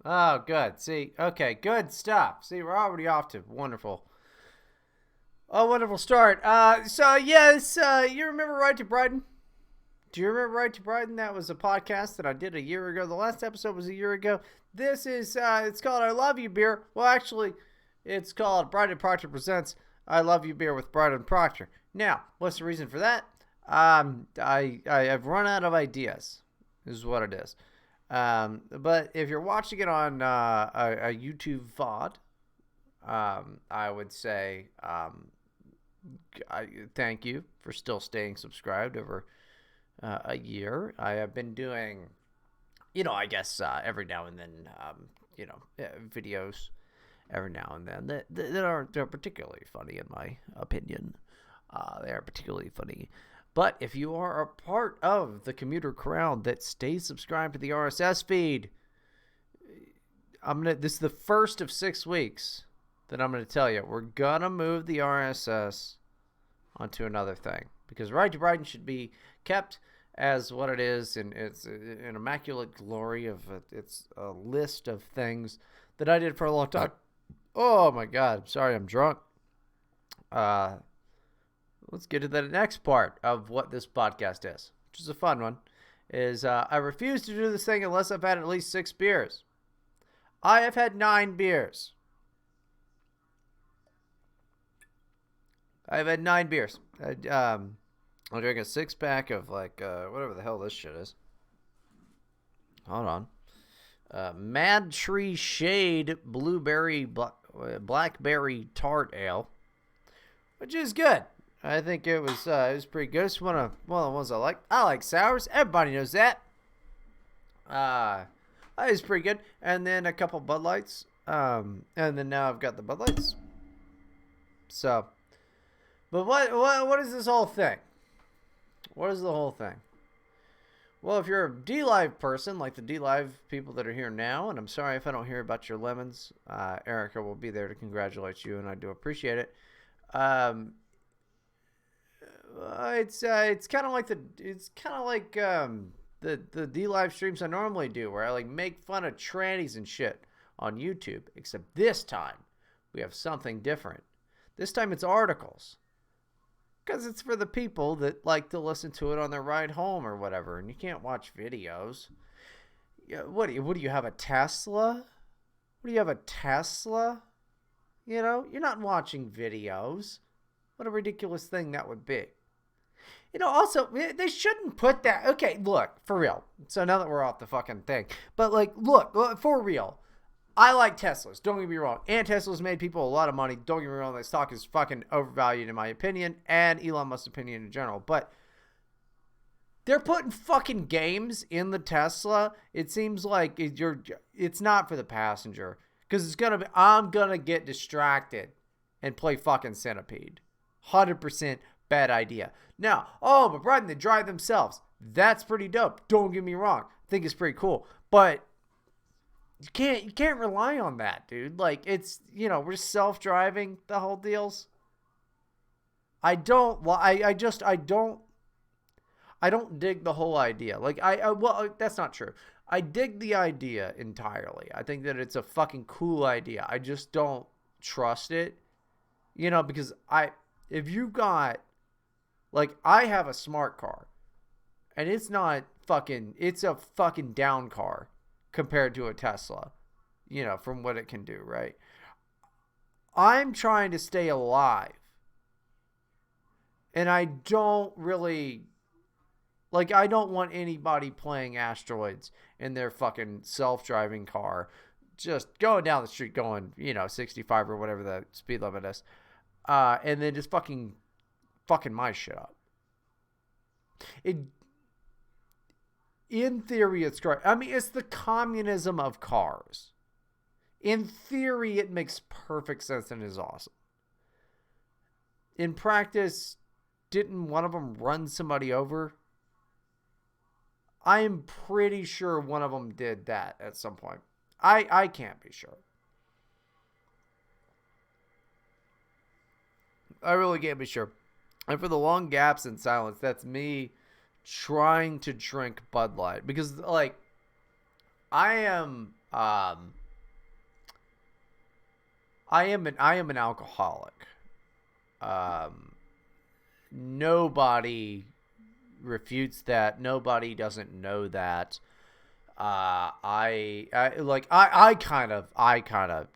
Oh, good. See, okay, good stuff. See, we're already off to wonderful start. So yes, you remember Right to Bryden? Do you remember Right to Bryden? That was a podcast that I did a year ago. The last episode was a year ago. This is, it's called I Love You Beer. Well, actually, it's called Bryden Proctor Presents I Love You Beer with Bryden Proctor. Now, what's the reason for that? I've run out of ideas, is what it is. But if you're watching it on a YouTube VOD, I would say I thank you for still staying subscribed over a year. I have been doing, I guess every now and then, videos every now and then that aren't particularly funny in my opinion. They are particularly funny. But if you are a part of the commuter crowd that stays subscribed to the RSS feed, this is the first of 6 weeks that I'm gonna tell you we're gonna move the RSS onto another thing, because Right to Bryden should be kept as what it is, and it's an immaculate glory of it's a list of things that I did for a long time. Oh my God, sorry, I'm drunk. Let's get to the next part of what this podcast is, which is a fun one. I refuse to do this thing unless I've had at least 6 beers. I have had 9 beers. I've had 9 beers. I'll drink a 6-pack of whatever the hell this shit is. Hold on. Mad Tree Shade Blueberry Blackberry Tart Ale, which is good. I think it was pretty good. It's one of the ones I like. I like sours. Everybody knows that. It's pretty good. And then a couple Bud Lights. And then now I've got the Bud Lights. So, but what is this whole thing? What is the whole thing? Well, if you're a D-Live person, like the D-Live people that are here now, and I'm sorry if I don't hear about your lemons, Erica will be there to congratulate you, and I do appreciate it. It's kind of like the D-Live streams I normally do, where I make fun of trannies and shit on YouTube, except this time we have something different. This time it's articles, because it's for the people that like to listen to it on their ride home or whatever, and you can't watch videos. Yeah, what do you have, a Tesla? What do you have, a Tesla? You're not watching videos. What a ridiculous thing that would be. Also, they shouldn't put that. Okay, look, for real. So now that we're off the fucking thing. But, look, for real. I like Teslas. Don't get me wrong. And Tesla's made people a lot of money. Don't get me wrong. That stock is fucking overvalued in my opinion. And Elon Musk's opinion in general. But they're putting fucking games in the Tesla. It seems like it's not for the passenger. Because I'm going to get distracted and play fucking Centipede. 100% bad idea. Now, but Bryden, they drive themselves. That's pretty dope. Don't get me wrong. I think it's pretty cool. But you can't rely on that, dude. It's, we're self-driving, the whole deals. I don't dig the whole idea. Well, that's not true. I dig the idea entirely. I think that it's a fucking cool idea. I just don't trust it. Because if you got, I have a smart car, and it's a fucking down car compared to a Tesla, from what it can do, right? I'm trying to stay alive, and I don't really, I don't want anybody playing asteroids in their fucking self-driving car, just going down the street going, 65 or whatever the speed limit is. And then just fucking my shit up. In theory, it's great. I mean, it's the communism of cars. In theory, it makes perfect sense and is awesome. In practice, didn't one of them run somebody over? I am pretty sure one of them did that at some point. I can't be sure. I really can't be sure. And for the long gaps in silence, that's me trying to drink Bud Light. Because, I am Um, I am an alcoholic. Um, Nobody refutes that. Nobody doesn't know that. I kind of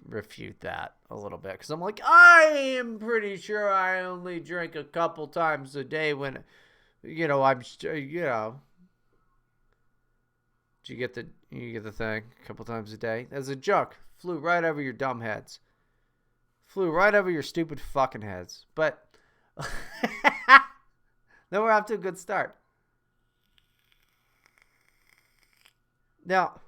refute that a little bit because I'm like, I am pretty sure I only drink a couple times a day when, I'm, do you get the thing? A couple times a day? As a joke. Flew right over your dumb heads. Flew right over your stupid fucking heads. But then we're off to a good start. Now,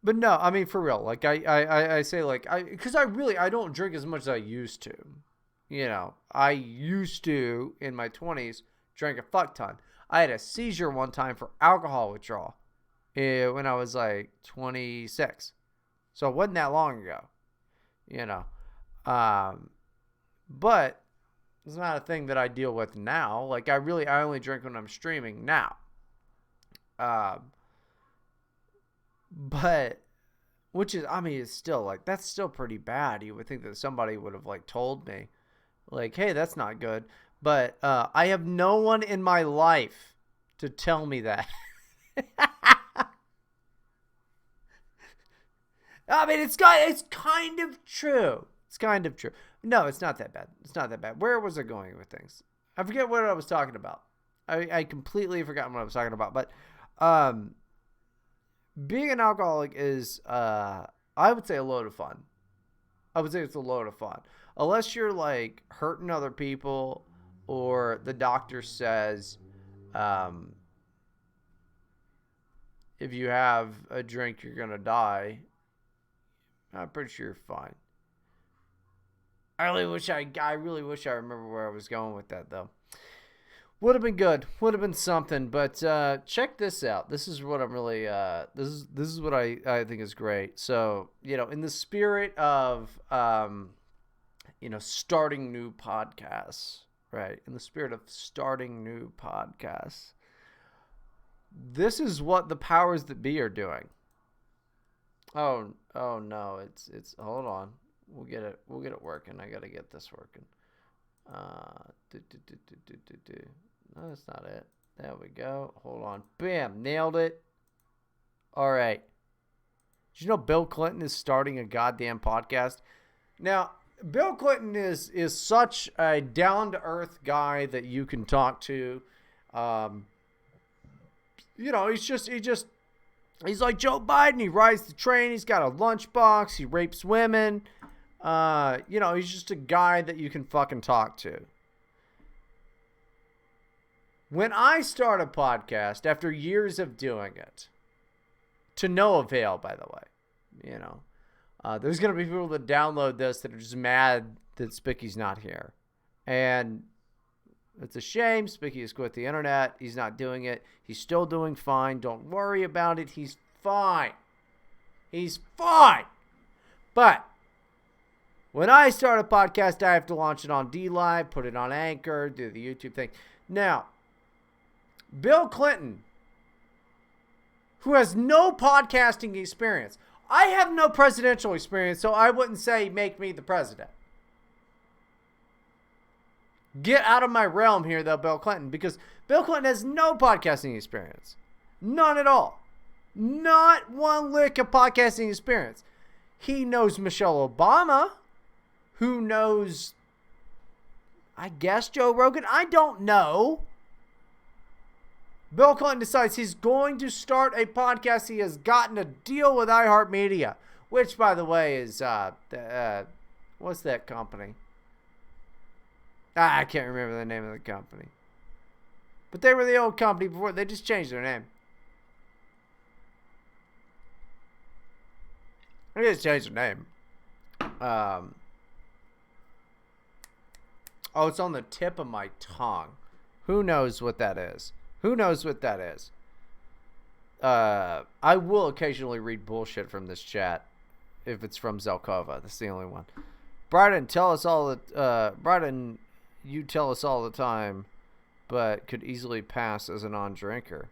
but no, I mean, for real. Like, I say, like, because I don't drink as much as I used to. I used to, in my 20s, drink a fuck ton. I had a seizure one time for alcohol withdrawal when I was like 26. So it wasn't that long ago, But it's not a thing that I deal with now. Like, I only drink when I'm streaming now. But, which is, I mean, it's still like, that's still pretty bad. You would think that somebody would have like told me, like, hey, that's not good. But I have no one in my life to tell me that. I mean, it's kind of true. It's kind of true. No, it's not that bad. It's not that bad. Where was I going with things? I forget what I was talking about. I completely forgot what I was talking about. But being an alcoholic is, I would say, a load of fun. I would say it's a load of fun. Unless you're, like, hurting other people or the doctor says if you have a drink, you're going to die. I'm pretty sure you're fine. I really wish I remember where I was going with that, though. Would have been good. Would have been something. But check this out. This is what I'm really this is what I think is great. So, in the spirit of starting new podcasts, right? In the spirit of starting new podcasts. This is what the powers that be are doing. Oh no, it's hold on. We'll get it working. I got to get this working. No, that's not it. There we go. Hold on. Bam, nailed it. All right. Did you know Bill Clinton is starting a goddamn podcast? Now, Bill Clinton is such a down-to-earth guy that you can talk to. He's like Joe Biden. He rides the train. He's got a lunchbox. He rapes women. He's just a guy that you can fucking talk to. When I start a podcast, after years of doing it, to no avail, by the way, there's going to be people that download this that are just mad that Spicky's not here. And it's a shame. Spicky has quit the internet. He's not doing it. He's still doing fine. Don't worry about it. He's fine. He's fine. But when I start a podcast, I have to launch it on DLive, put it on Anchor, do the YouTube thing. Now, Bill Clinton, who has no podcasting experience. I have no presidential experience, so I wouldn't say make me the president. Get out of my realm here, though, Bill Clinton, because Bill Clinton has no podcasting experience. None at all. Not one lick of podcasting experience. He knows Michelle Obama, who knows, I guess, Joe Rogan. I don't know. Bill Clinton decides he's going to start a podcast. He has gotten a deal with iHeartMedia, which, by the way, is, what's that company? I can't remember the name of the company. But they were the old company before. They just changed their name. They just changed their name. It's on the tip of my tongue. Who knows what that is? Who knows what that is? I will occasionally read bullshit from this chat if it's from Zelkova. That's the only one. Bryden, Bryden, you tell us all the time, but could easily pass as a non-drinker.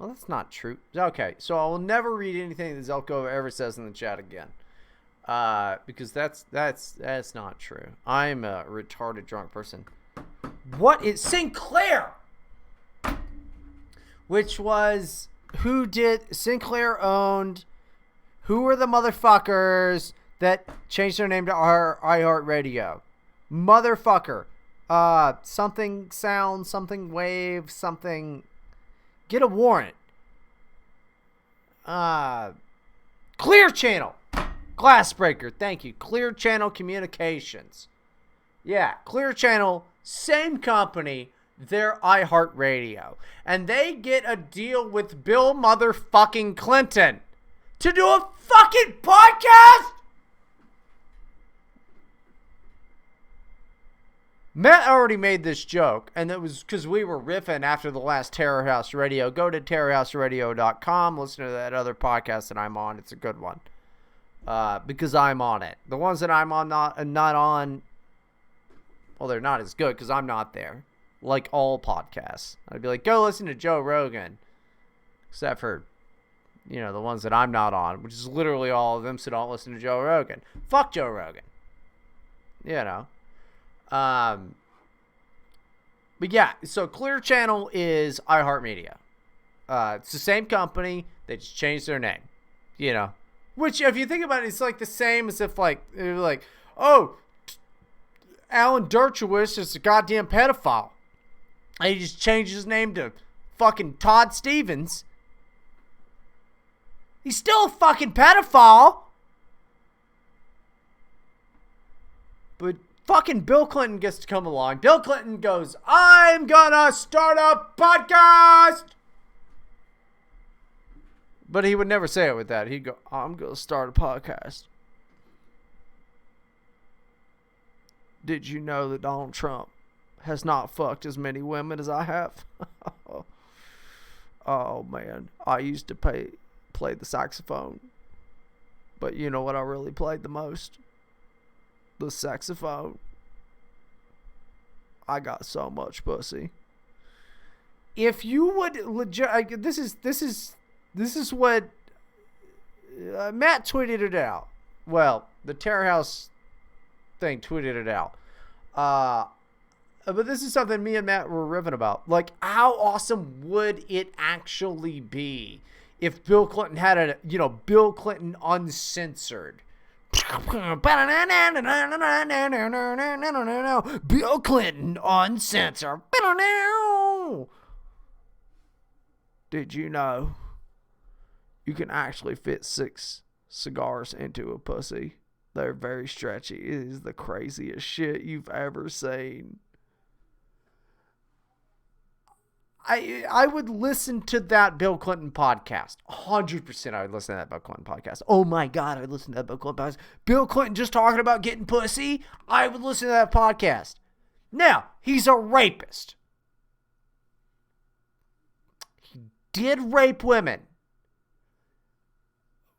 Well, that's not true. Okay, so I will never read anything that Zelko ever says in the chat again. Because that's not true. I'm a retarded drunk person. What is Sinclair? Which was who did Sinclair owned? Who were the motherfuckers that changed their name to iHeartRadio? Motherfucker. Something sound, something wave, something. Get a warrant. Clear Channel. Glassbreaker. Thank you. Clear Channel Communications. Yeah, Clear Channel, same company. They're iHeartRadio. And they get a deal with Bill motherfucking Clinton to do a fucking podcast? Matt already made this joke, and it was because we were riffing after the last Terror House Radio. Go to terrorhouseradio.com, listen to that other podcast that I'm on. It's a good one. Because I'm on it. The ones that I'm on not on, well, they're not as good because I'm not there. Like all podcasts. I'd be like, go listen to Joe Rogan. Except for, the ones that I'm not on, which is literally all of them, so don't listen to Joe Rogan. Fuck Joe Rogan. But yeah, so Clear Channel is iHeartMedia. It's the same company. They just changed their name. Which, if you think about it, it's like the same as if oh, Alan Dershowitz is a goddamn pedophile. And he just changed his name to fucking Todd Stevens. He's still a fucking pedophile. But fucking Bill Clinton gets to come along. Bill Clinton goes, I'm gonna start a podcast. But he would never say it with that. He'd go, I'm gonna start a podcast. Did you know that Donald Trump has not fucked as many women as I have? Oh, man. I used to play the saxophone. But you know what I really played the most? The saxophone. I got so much pussy. If you would legit... This is what... Matt tweeted it out. Well, the Terror House thing tweeted it out. But this is something me and Matt were riffing about. Like, how awesome would it actually be if Bill Clinton had a, Bill Clinton uncensored? Bill Clinton uncensored. Did you know you can actually fit 6 cigars into a pussy? They're very stretchy. It is the craziest shit you've ever seen. I would listen to that Bill Clinton podcast. 100% I would listen to that Bill Clinton podcast. Oh my God, I would listen to that Bill Clinton podcast. Bill Clinton just talking about getting pussy. I would listen to that podcast. Now, he's a rapist. He did rape women.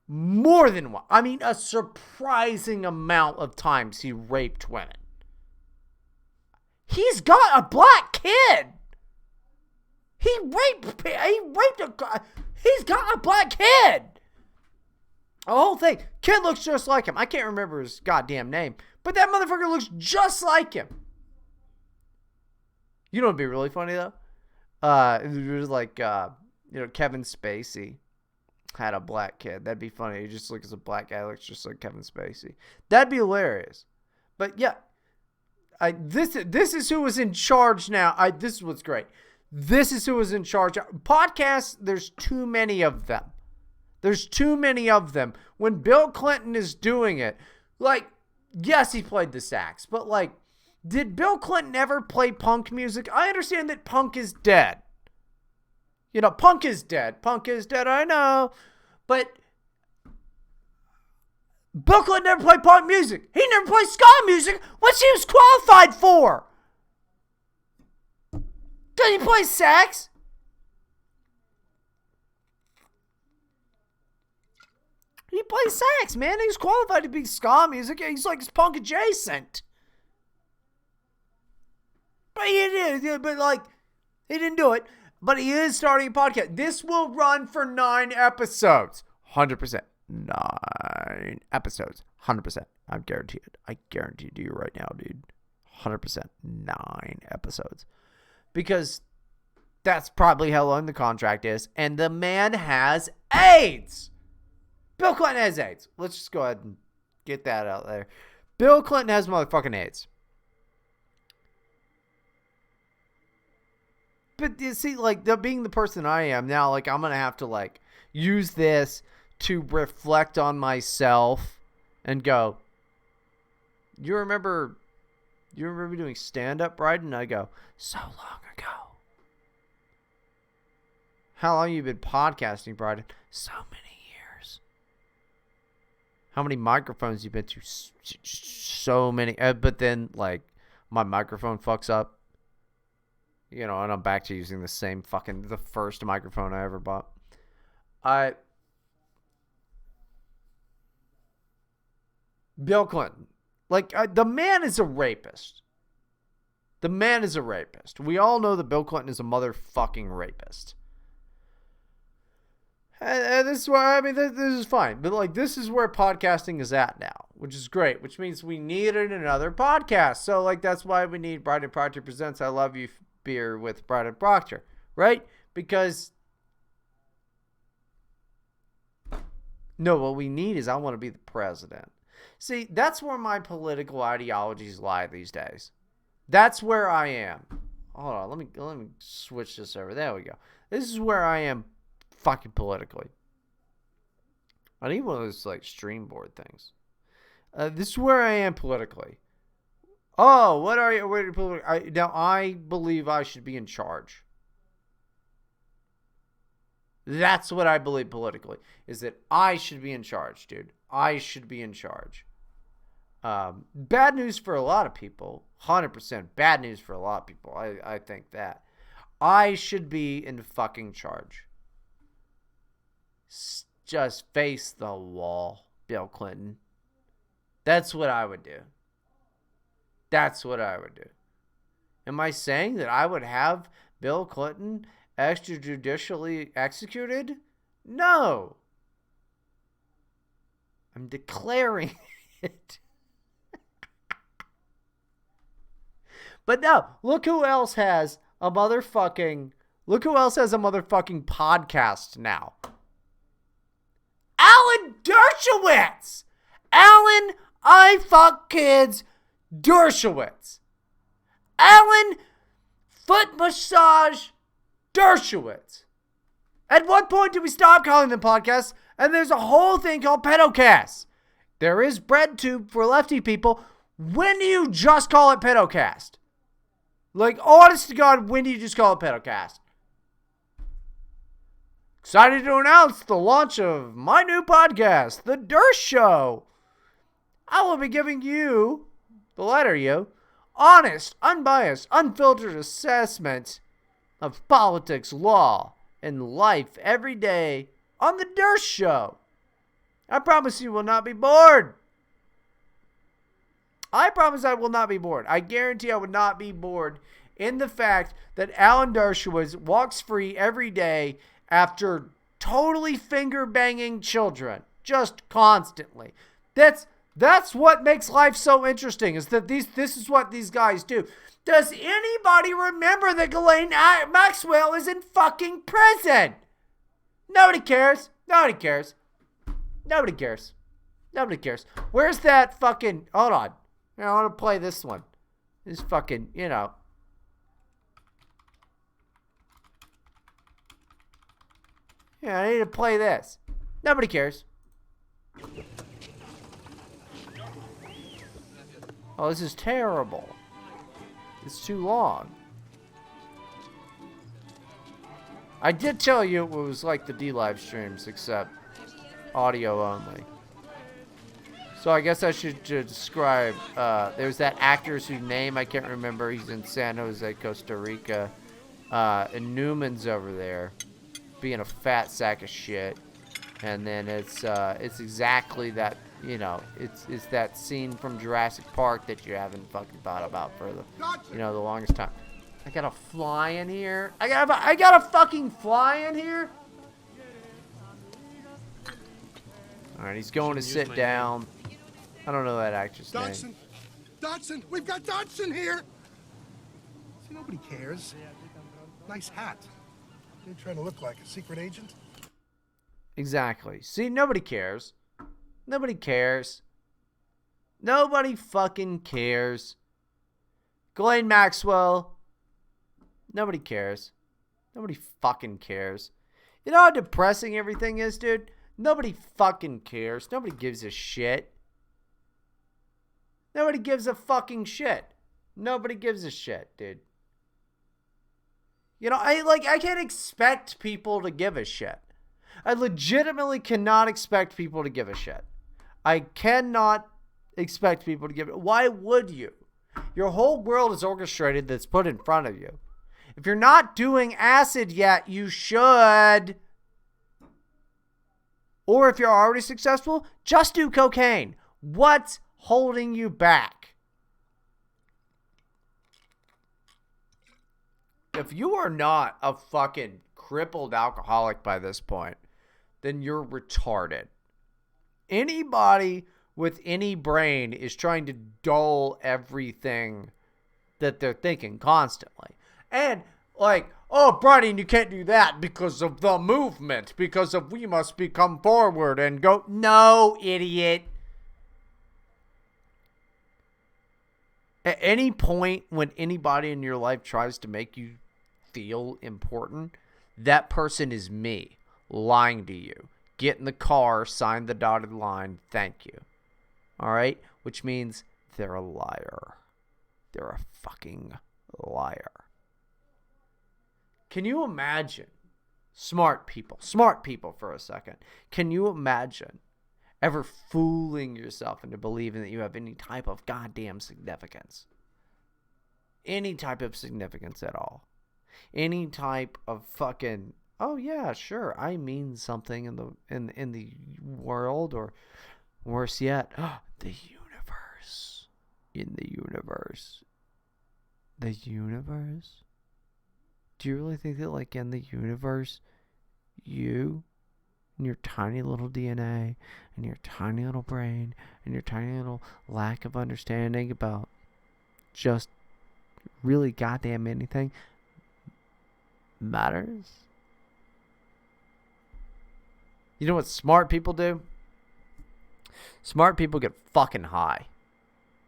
More than one. I mean, a surprising amount of times he raped women. He's got a black kid. He's got a black kid. The whole thing. Kid looks just like him. I can't remember his goddamn name, but that motherfucker looks just like him. You know what'd be really funny though? It was like, Kevin Spacey had a black kid. That'd be funny. He just looks as a black guy, looks just like Kevin Spacey. That'd be hilarious. But yeah, this is who is in charge now. This is what's great. This is who is in charge. Podcasts, there's too many of them. There's too many of them. When Bill Clinton is doing it, yes, he played the sax, but did Bill Clinton ever play punk music? I understand that punk is dead. Punk is dead. Punk is dead, I know. But Bill Clinton never played punk music. He never played ska music. What's he was qualified for? Does he play sax? He plays sax, man. He's qualified to be ska music. He's punk adjacent. But he didn't do it. But he is starting a podcast. This will run for 9 episodes. 100%. 9 episodes. 100%. I guarantee it. I guarantee it to you right now, dude. 100%. 9 episodes. Because that's probably how long the contract is. And the man has AIDS. Bill Clinton has AIDS. Let's just go ahead and get that out there. Bill Clinton has motherfucking AIDS. But you see, like, being the person I am now, like, I'm going to have to, like, use this to reflect on myself and go, you remember doing stand-up, Bryden? And I go, so long ago. How long have you been podcasting, Bryden? So many years. How many microphones you been to? So many. But then, like, my microphone fucks up. You know, and I'm back to using the same the first microphone I ever bought. Bill Clinton. Like, the man is a rapist. The man is a rapist. We all know that Bill Clinton is a motherfucking rapist. And this is why, I mean, this is fine. But, like, this is where podcasting is at now, which is great, which means we needed another podcast. So, like, that's why we need Bryden Proctor Presents I Love You Beer with Bryden Proctor, right? Because, no, what we need is I want to be the president. See, that's where my political ideologies lie these days. That's where I am. Hold on, let me switch this over. There we go. This is where I am fucking politically. I need one of those, like, stream board things. This is where I am politically. Oh, what are you? Now, I believe I should be in charge. That's what I believe politically, is that I should be in charge, dude. I should be in charge. Bad news for a lot of people. 100% bad news for a lot of people. I think that. I should be in fucking charge. Just face the wall, Bill Clinton. That's what I would do. That's what I would do. Am I saying that I would have Bill Clinton extrajudicially executed? No. I'm declaring it. But no, look who else has a motherfucking podcast now. Alan Dershowitz. Alan I Fuck Kids Dershowitz. Alan Foot Massage Dershowitz. At what point do we stop calling them podcasts? And there's a whole thing called pedocast. There is BreadTube for lefty people. When do you just call it pedocast? Like, honest to God, when do you just call it pedocast? Excited to announce the launch of my new podcast, The Dersh Show. I will be giving you, the letter U, honest, unbiased, unfiltered assessment of politics, law, and life every day on The Dersh Show. I promise you will not be bored. I promise I will not be bored. I guarantee I would not be bored in the fact that Alan Dershowitz walks free every day after totally finger-banging children. Just constantly. That's what makes life so interesting, is that this is what these guys do. Does anybody remember that Ghislaine Maxwell is in fucking prison? Nobody cares. Nobody cares. Nobody cares. Nobody cares. Where's that fucking... Hold on. I want to play this one. This fucking, you know. Yeah, I need to play this. Nobody cares. Oh, this is terrible. It's too long. I did tell you it was like the D-Live streams, except audio only. So I guess I should describe, there's that actor's whose name I can't remember. He's in San Jose, Costa Rica. And Newman's over there being a fat sack of shit. And then it's exactly that, you know, it's that scene from Jurassic Park that you haven't fucking thought about for the, you know, the longest time. I got a fly in here. I got a fucking fly in here. All right, he's going to sit down. I don't know that actress name. Dodson, we've got Dodson here. See, nobody cares. Nice hat. You're trying to look like a secret agent. Exactly. See, nobody cares. Nobody cares. Nobody fucking cares. Ghislaine Maxwell. Nobody cares. Nobody fucking cares. You know how depressing everything is, dude? Nobody fucking cares. Nobody gives a shit. Nobody gives a fucking shit. Nobody gives a shit, dude. You know, I can't expect people to give a shit. I legitimately cannot expect people to give a shit. I cannot expect people to give it. Why would you? Your whole world is orchestrated that's put in front of you. If you're not doing acid yet, you should. Or if you're already successful, just do cocaine. What's holding you back? If you are not a fucking crippled alcoholic by this point, then you're retarded. Anybody with any brain is trying to dull everything that they're thinking constantly. And like, oh, Bryden, you can't do that because of the movement, because of we must become forward and go. No, idiot. At any point when anybody in your life tries to make you feel important, that person is me lying to you. Get in the car, sign the dotted line, thank you. All right? Which means they're a liar. They're a fucking liar. Can you imagine, smart people for a second, can you imagine ever fooling yourself into believing that you have any type of goddamn significance? Any type of significance at all? Any type of fucking, oh yeah, sure, I mean something in the world, or worse yet, the universe. In the universe. The universe? Do you really think that, like, in the universe, you and your tiny little DNA and your tiny little brain and your tiny little lack of understanding about just really goddamn anything matters? You know what smart people do? Smart people get fucking high.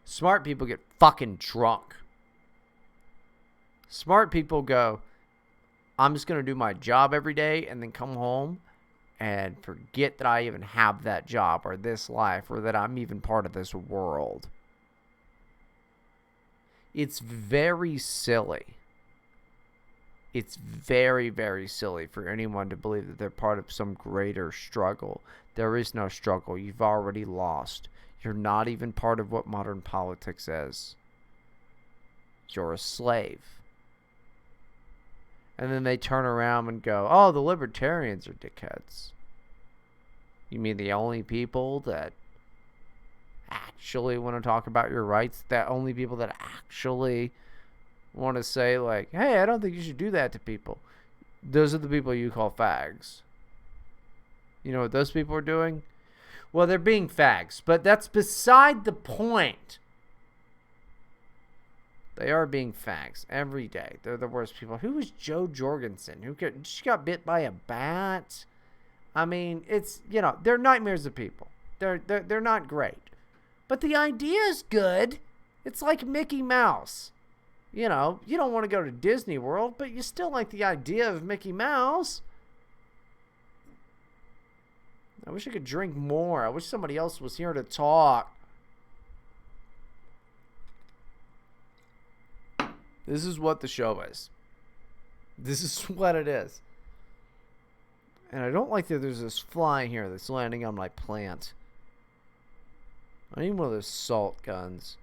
Smart people get fucking drunk. Smart people go, I'm just going to do my job every day and then come home and forget that I even have that job or this life or that I'm even part of this world. It's very silly. It's very, very silly for anyone to believe that they're part of some greater struggle. There is no struggle. You've already lost. You're not even part of what modern politics is. You're a slave. And then they turn around and go, oh, the libertarians are dickheads. You mean the only people that actually want to talk about your rights? The only people that actually want to say, like, hey, I don't think you should do that to people. Those are the people you call fags. You know what those people are doing? Well, they're being fags, but that's beside the point. They are being fags every day. They're the worst people. Who was Joe Jorgensen? She got bit by a bat? I mean, it's, you know, they're nightmares of people. They're not great. But the idea is good. It's like Mickey Mouse. You know, you don't want to go to Disney World, but you still like the idea of Mickey Mouse. I wish I could drink more. I wish somebody else was here to talk. This is what the show is. This is what it is. And I don't like that there's this fly here that's landing on my plant. I need one of those salt guns.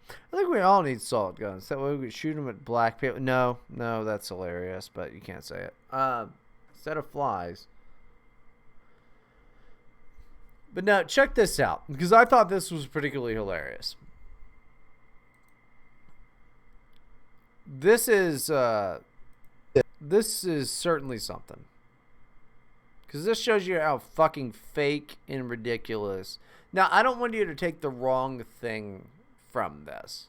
I think we all need salt guns. That way we could shoot them at black people. No, that's hilarious, but you can't say it. Instead of flies. But now, check this out, because I thought this was particularly hilarious. This is certainly something. Because this shows you how fucking fake and ridiculous. Now, I don't want you to take the wrong thing from this.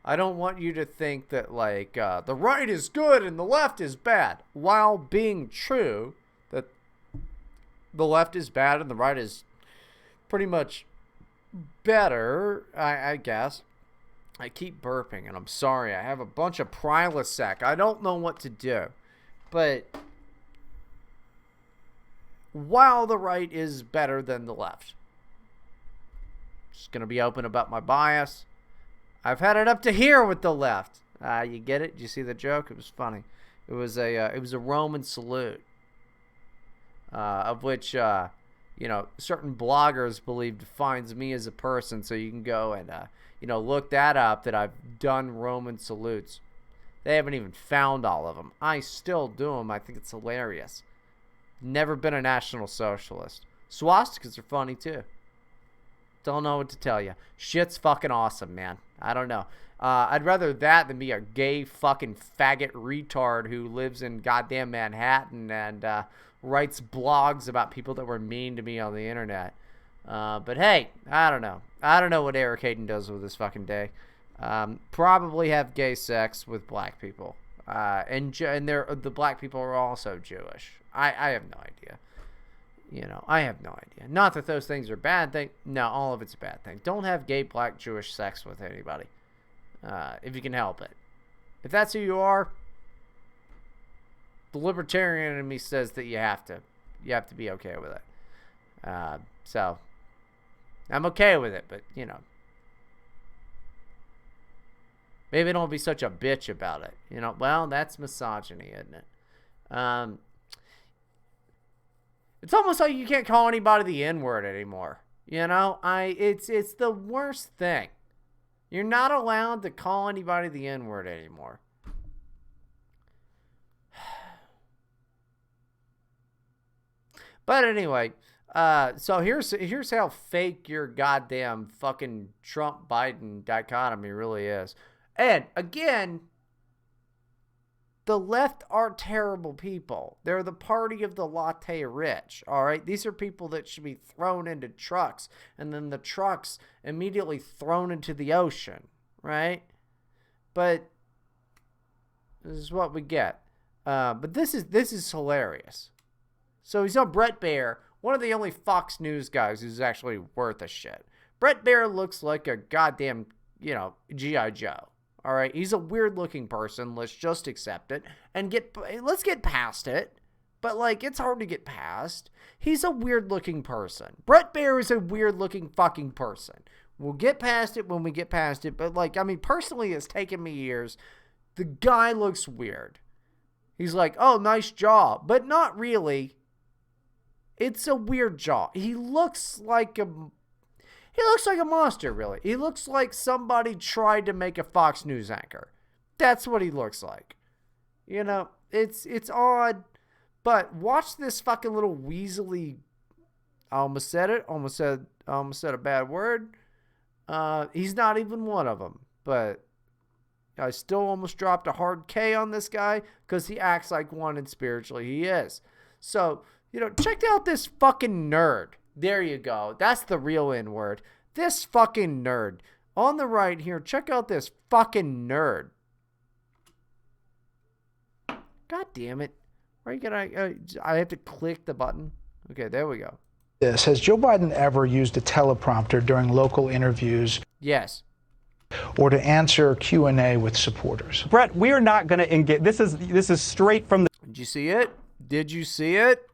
I don't want you to think that, like, the right is good and the left is bad. While being true that the left is bad and the right is pretty much better, I guess. I keep burping, and I'm sorry. I have a bunch of Prilosec. I don't know what to do. But while the right is better than the left, just going to be open about my bias. I've had it up to here with the left. You get it? Did you see the joke? It was funny. It was a Roman salute, of which certain bloggers believe defines me as a person. So you can go and look that up. That I've done Roman salutes. They haven't even found all of them. I still do them. I think it's hilarious. Never been a National Socialist. Swastikas are funny too. Don't know what to tell you. Shit's fucking awesome, man. I don't know. I'd rather that than be a gay fucking faggot retard who lives in goddamn Manhattan and writes blogs about people that were mean to me on the internet. But hey, I don't know. I don't know what Eric Hayden does with his fucking day. Probably have gay sex with black people. And the black people are also Jewish. I have no idea. I have no idea. Not that those things are bad things. No, all of it's a bad thing. Don't have gay, black, Jewish sex with anybody. If you can help it. If that's who you are, the libertarian in me says that you have to be okay with it. So I'm okay with it, but maybe don't be such a bitch about it. Well, that's misogyny, isn't it? It's almost like you can't call anybody the N-word anymore. It's the worst thing. You're not allowed to call anybody the N-word anymore. But anyway, so here's how fake your goddamn fucking Trump-Biden dichotomy really is. And again, the left are terrible people. They're the party of the latte rich, all right? These are people that should be thrown into trucks, and then the trucks immediately thrown into the ocean, right? But this is what we get. But this is hilarious. So he's on Bret Baier, one of the only Fox News guys who's actually worth a shit. Bret Baier looks like a goddamn, G.I. Joe. All right, he's a weird-looking person. Let's just accept it and let's get past it. But it's hard to get past. He's a weird-looking person. Bret Baier is a weird-looking fucking person. We'll get past it when we get past it. But personally, it's taken me years. The guy looks weird. He's like, oh, nice jaw, but not really. It's a weird jaw. He looks like a monster, really. He looks like somebody tried to make a Fox News anchor. That's what he looks like. It's odd. But watch this fucking little weaselly. I almost said it. Almost said a bad word. He's not even one of them. But I still almost dropped a hard K on this guy because he acts like one and spiritually he is. So, check out this fucking nerd. There you go. That's the real N-word. This fucking nerd. On the right here, check out this fucking nerd. God damn it. Why are you gonna... I have to click the button? Okay, there we go. Has Joe Biden ever used a teleprompter during local interviews? Yes. Or to answer Q&A with supporters? Brett, we are not going to engage. This is straight from the... Did you see it? Did you see it?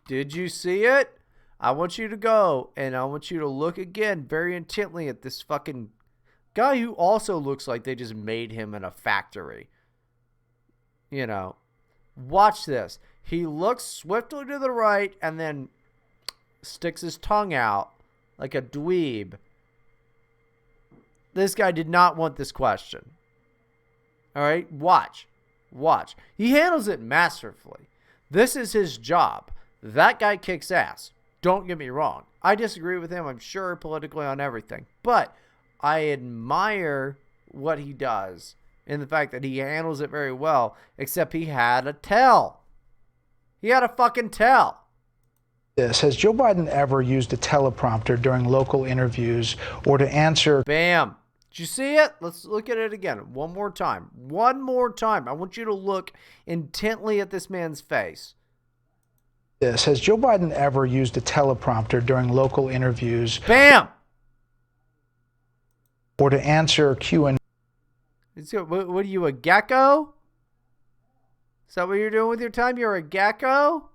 Did you see it? I want you to go, and I want you to look again very intently at this fucking guy who also looks like they just made him in a factory. Watch this. He looks swiftly to the right and then sticks his tongue out like a dweeb. This guy did not want this question. All right? Watch. He handles it masterfully. This is his job. That guy kicks ass. Don't get me wrong. I disagree with him, I'm sure, politically on everything. But I admire what he does in the fact that he handles it very well, except he had a tell. He had a fucking tell. Has Joe Biden ever used a teleprompter during local interviews or to answer? Bam. Did you see it? Let's look at it again. One more time. One more time. I want you to look intently at this man's face. Has Joe Biden ever used a teleprompter during local interviews? Bam. Or to answer Q&A? What are you, a gecko? Is that what you're doing with your time? You're a gecko?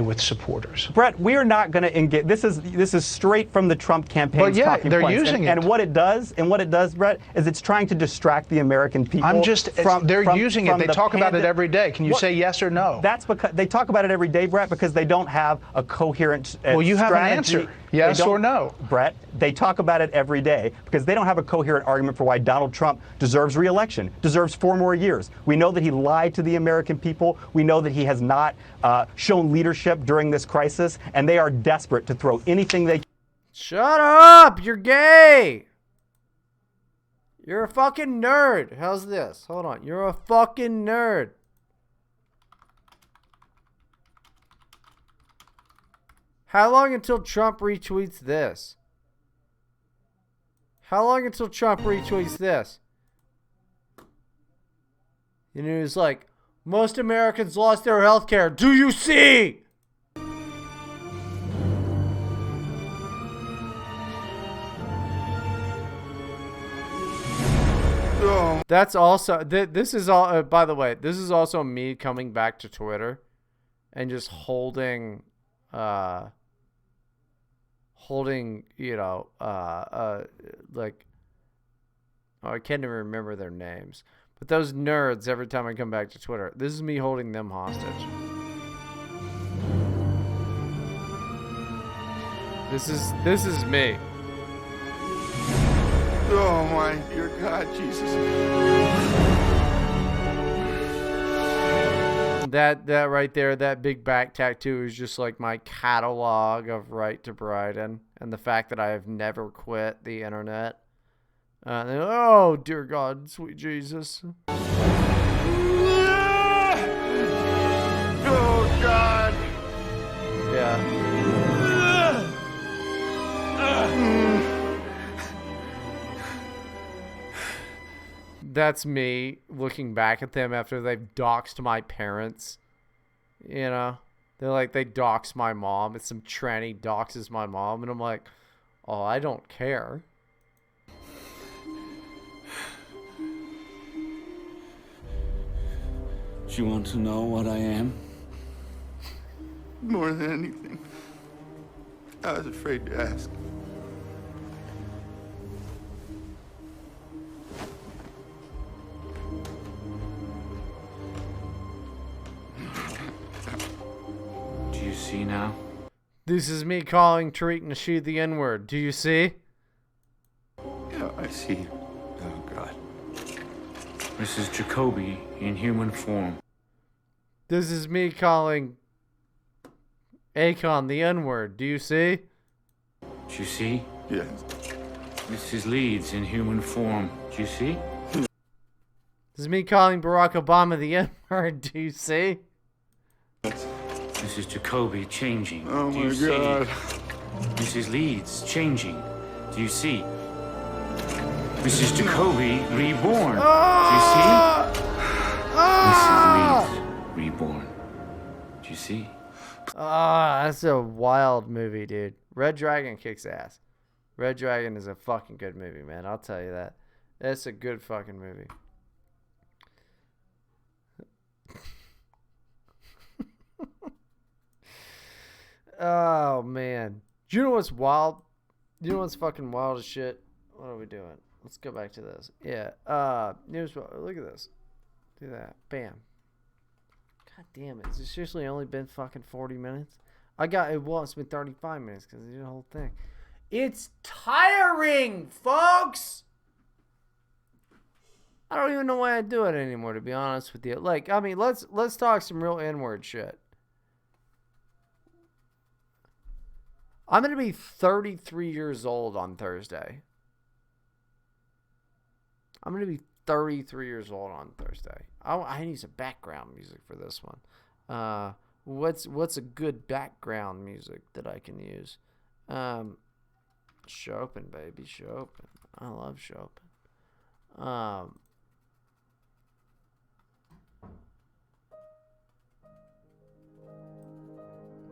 With supporters. Brett, we are not going to engage. This is straight from the Trump campaign's But yeah, talking they're points. using it. And what it does, Brett, is it's trying to distract the American people. They're using it. They talk about it every day. Can you What? say yes or no? That's because they talk about it every day, Brett, because they don't have a coherent Well, you have an strategy. answer. Yes or no? Brett, they talk about it every day because they don't have a coherent argument for why Donald Trump deserves re-election, deserves 4 more years. We know that he lied to the American people. We know that he has not shown leadership during this crisis, and they are desperate to throw anything they can. Shut up! You're gay! You're a fucking nerd. How's this? Hold on. You're a fucking nerd. How long until Trump retweets this? How long until Trump retweets this? And it was like, most Americans lost their health care. Do you see? That's also, this is all, by the way, this is also me coming back to Twitter and just holding, you know, like, oh, I can't even remember their names, but those nerds, every time I come back to Twitter, this is me holding them hostage. This is me. Oh my dear God, Jesus. That right there, that big back tattoo is just like my catalog of Right to Bryden and the fact that I have never quit the internet. Oh, dear God, sweet Jesus. Oh God. Yeah. That's me looking back at them after they've doxed my parents. You know? They're like, they dox my mom. It's some tranny doxes my mom. And I'm like, oh, I don't care. You want to know what I am? More than anything, I was afraid to ask. Do you see now? This is me calling Tariq Nasheed the N-word. Do you see? Yeah, I see. Oh God. This is Jacoby in human form. This is me calling Akon the N-word. Do you see? Do you see? Yes. This is Leeds in human form. Do you see? This is me calling Barack Obama the N-word. Do you see? This is Jacoby changing. Oh Do you my see? God. This is Leeds changing. Do you see? This is Jacoby reborn. Do you see? This is Leeds reborn. Do you see? Ah, that's a wild movie, dude. Red Dragon kicks ass. Red Dragon is a fucking good movie, man. I'll tell you that. That's a good fucking movie. Oh, man. Do you know what's wild? You know what's fucking wild as shit? What are we doing? Let's go back to this. Yeah. News. Look at this. Do that. Bam. God damn it. Has it seriously only been fucking 40 minutes? It's been 35 minutes because I did the whole thing. It's tiring, folks! I don't even know why I do it anymore, to be honest with you. Like, I mean, let's talk some real N-word shit. I'm going to be 33 years old on Thursday. I'm going to be 33 years old on Thursday. I need some background music for this one. What's a good background music that I can use? Chopin, baby, Chopin. I love Chopin.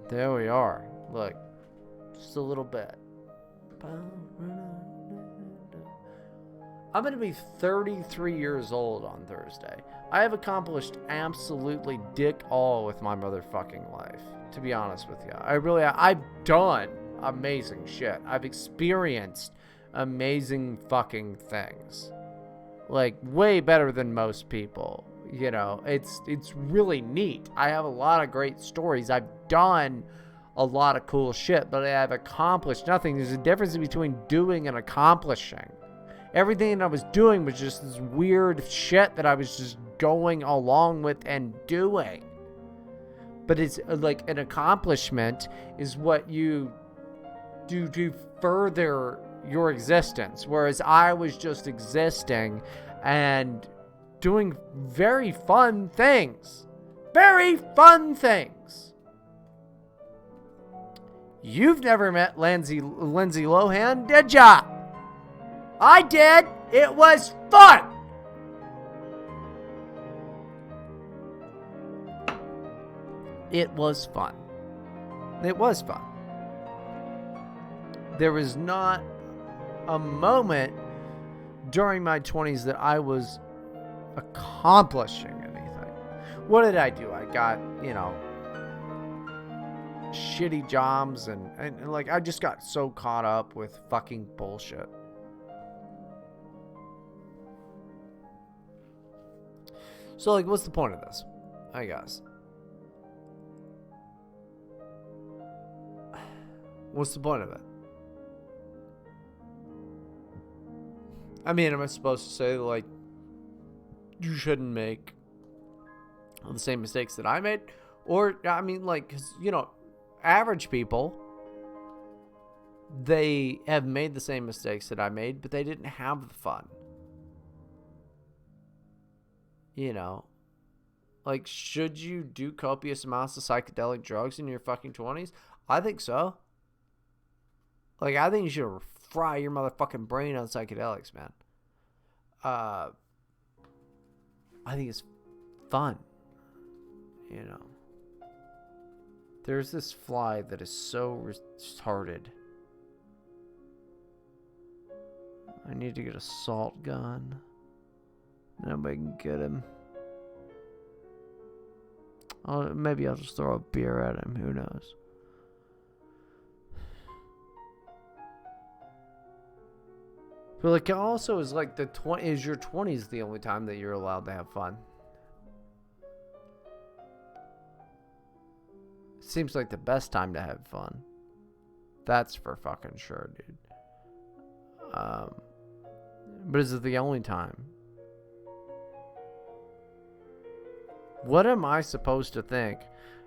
There we are. Look, just a little bit. I'm going to be 33 years old on Thursday. I have accomplished absolutely dick all with my motherfucking life, to be honest with you. I've done amazing shit. I've experienced amazing fucking things. Like, way better than most people. You know, it's really neat. I have a lot of great stories. I've done a lot of cool shit, but I have accomplished nothing. There's a difference between doing and accomplishing. Everything that I was doing was just this weird shit that I was just going along with and doing. But it's like an accomplishment is what you do to further your existence. Whereas I was just existing and doing very fun things. Very fun things. You've never met Lindsay Lohan, did ya? I did. It was fun. It was fun. It was fun. There was not a moment during my 20s that I was accomplishing anything. What did I do? I got, shitty jobs and like I just got so caught up with fucking bullshit. So, like, what's the point of this? I guess. What's the point of it? I mean, am I supposed to say, like, you shouldn't make the same mistakes that I made? Or, I mean, like, 'cause, average people, they have made the same mistakes that I made, but they didn't have the fun. Like, should you do copious amounts of psychedelic drugs in your fucking 20s? I think so. Like, I think you should fry your motherfucking brain on psychedelics, man. I think it's fun. There's this fly that is so retarded. I need to get a salt gun. Nobody can get him. Maybe I'll just throw a beer at him. Who knows? But like, also is like is your 20s the only time that you're allowed to have fun? Seems like the best time to have fun. That's for fucking sure, dude. But is it the only time? What am I supposed to think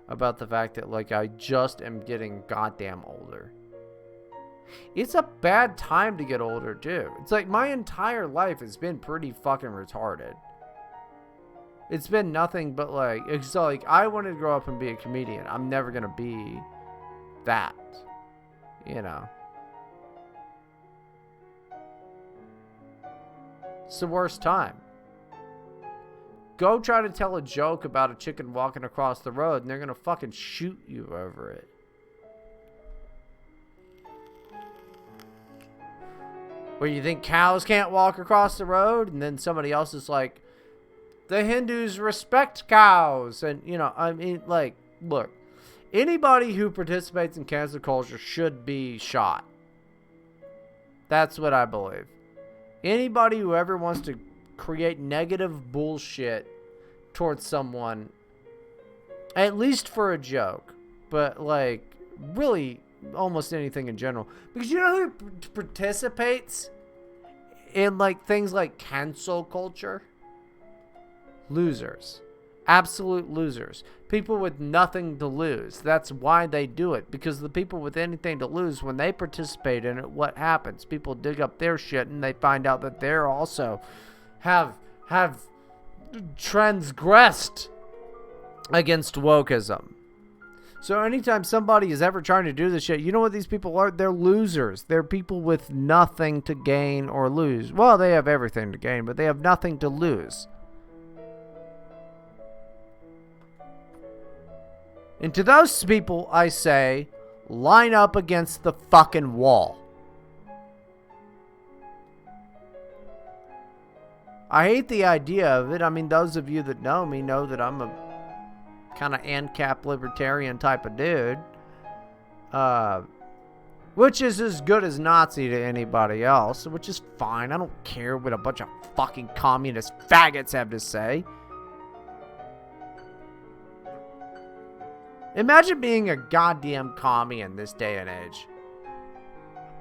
about the fact that, like, I just am getting goddamn older? It's a bad time to get older, too. It's like my entire life has been pretty fucking retarded. It's been nothing but, like, it's like, I wanted to grow up and be a comedian. I'm never gonna be that. It's the worst time. Go try to tell a joke about a chicken walking across the road and they're going to fucking shoot you over it. Where you think cows can't walk across the road, and then somebody else is like, the Hindus respect cows. And, I mean, like, look, anybody who participates in cancel culture should be shot. That's what I believe. Anybody who ever wants to create negative bullshit towards someone, at least for a joke, but like really almost anything in general, because you know who participates in like things like cancel culture? Losers. Absolute losers. People with nothing to lose. That's why they do it, because the people with anything to lose, when they participate in it, what happens? People dig up their shit and they find out that they're also have transgressed against wokeism. So anytime somebody is ever trying to do this shit, you know what these people are? They're losers. They're people with nothing to gain or lose. Well, they have everything to gain, but they have nothing to lose. And to those people, I say, line up against the fucking wall. I hate the idea of it. I mean, those of you that know me know that I'm a kind of ANCAP libertarian type of dude. Which is as good as Nazi to anybody else, which is fine. I don't care what a bunch of fucking communist faggots have to say. Imagine being a goddamn commie in this day and age.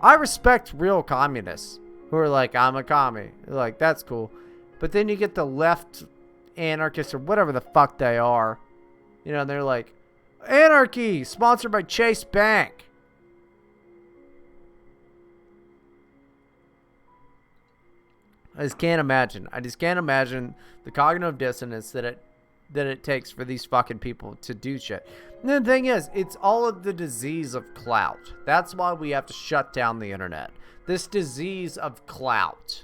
I respect real communists who are like, I'm a commie. They're like, that's cool. But then you get the left anarchists or whatever the fuck they are. You know, they're like, anarchy, sponsored by Chase Bank. I just can't imagine. I just can't imagine the cognitive dissonance that it takes for these fucking people to do shit. And the thing is, it's all of the disease of clout. That's why we have to shut down the internet. This disease of clout.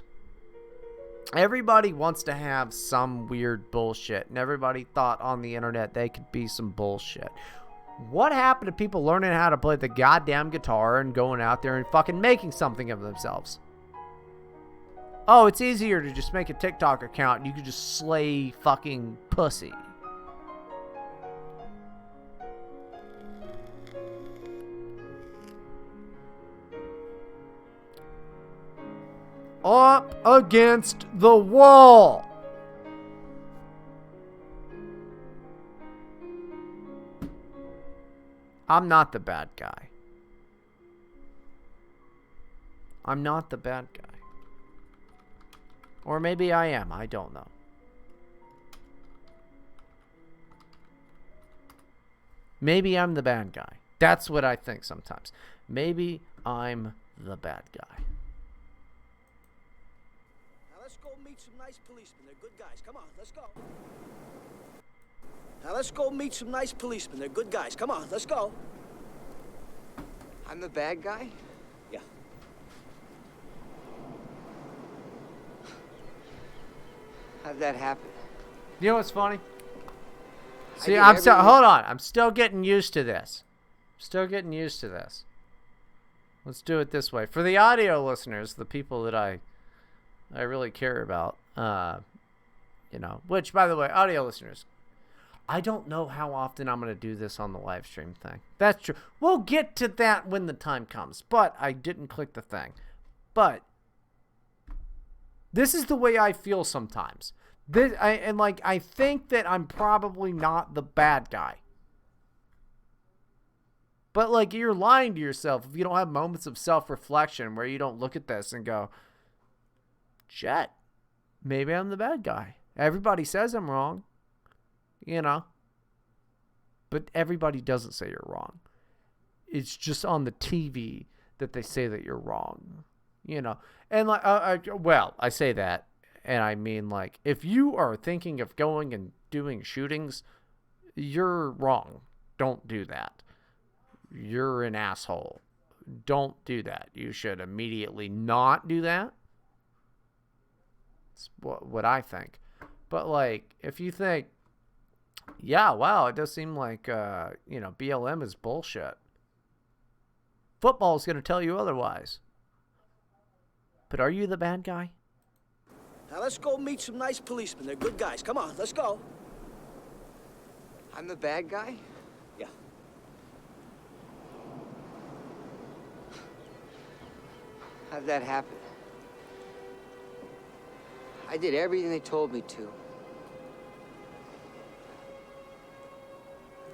Everybody wants to have some weird bullshit, and everybody thought on the internet they could be some bullshit. What happened to people learning how to play the goddamn guitar and going out there and fucking making something of themselves? Oh, it's easier to just make a TikTok account and you can just slay fucking pussy. Up against the wall. I'm not the bad guy. I'm not the bad guy. Or maybe I am. I don't know. Maybe I'm the bad guy. That's what I think sometimes. Maybe I'm the bad guy. Now let's go meet some nice policemen. They're good guys. Come on, let's go. Now let's go meet some nice policemen. They're good guys. Come on, let's go. I'm the bad guy? Yeah. How'd that happen? You know what's funny? See, did I'm still, everything- hold on. I'm still getting used to this. Still getting used to this. Let's do it this way. For the audio listeners, the people that I really care about, you know, which, by the way, audio listeners, I don't know how often I'm going to do this on the live stream thing. That's true. We'll get to that when the time comes, but I didn't click the thing. But this is the way I feel sometimes. I think that I'm probably not the bad guy. But, like, you're lying to yourself if you don't have moments of self-reflection where you don't look at this and go, shit, maybe I'm the bad guy. Everybody says I'm wrong, you know. But everybody doesn't say you're wrong. It's just on the TV that they say that you're wrong, you know. And, like, I say that, and I mean, like, if you are thinking of going and doing shootings, you're wrong. Don't do that. You're an asshole. Don't do that. You should immediately not do that. That's what I think. But, like, if you think, yeah, wow, it does seem like, you know, BLM is bullshit. Football's going to tell you otherwise. But are you the bad guy? Now let's go meet some nice policemen. They're good guys. Come on, let's go. I'm the bad guy? Yeah. How'd that happen? I did everything they told me to.